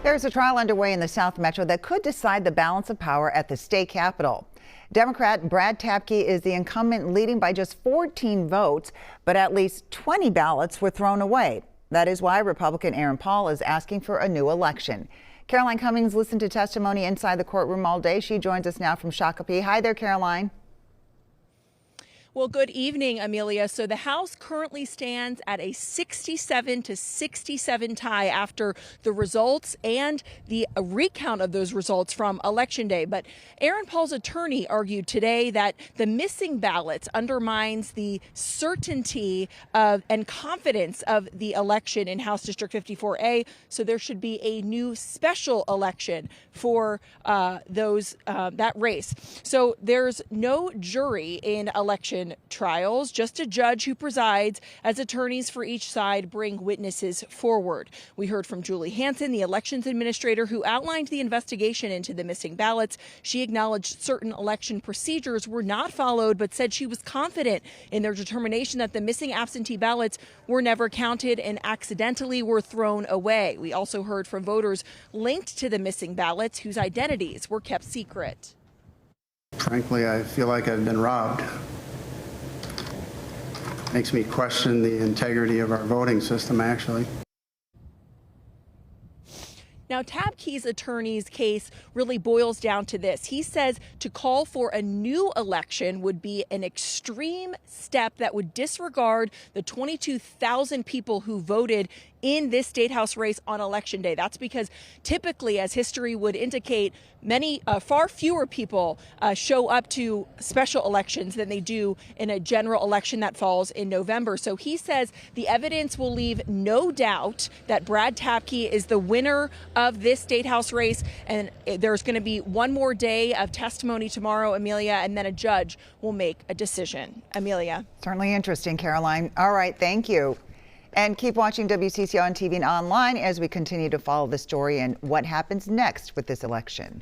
There's a trial underway in the South Metro that could decide the balance of power at the state capitol. Democrat Brad Tapke is the incumbent, leading by just 14 votes, but at least 20 ballots were thrown away. That is why Republican Aaron Paul is asking for a new election. Caroline Cummings listened to testimony inside the courtroom all day. She joins us now from Shakopee. Hi there, Caroline. Well, good evening, Amelia. So the House currently stands at a 67-67 tie after the results and the recount of those results from Election Day. But Aaron Paul's attorney argued today that the missing ballots undermines the certainty of and confidence of the election in House District 54A. So there should be a new special election for that race. So there's no jury in election trials, just a judge who presides as attorneys for each side bring witnesses forward. We heard from Julie Hansen, the elections administrator, who outlined the investigation into the missing ballots. She acknowledged certain election procedures were not followed, but said she was confident in their determination that the missing absentee ballots were never counted and accidentally were thrown away. We also heard from voters linked to the missing ballots whose identities were kept secret. Frankly, I feel like I've been robbed. Makes me question the integrity of our voting system, actually. Now, Tapke's attorney's case really boils down to this. He says to call for a new election would be an extreme step that would disregard the 22,000 people who voted in this state house race on Election Day. That's because typically, as history would indicate, far fewer people show up to special elections than they do in a general election that falls in November. So he says the evidence will leave no doubt that Brad Tapke is the winner of this state house race. And there's going to be one more day of testimony tomorrow, Amelia, and then a judge will make a decision. Amelia. Certainly interesting, Caroline. All right, thank you. And keep watching WCCO on TV and online as we continue to follow the story and what happens next with this election.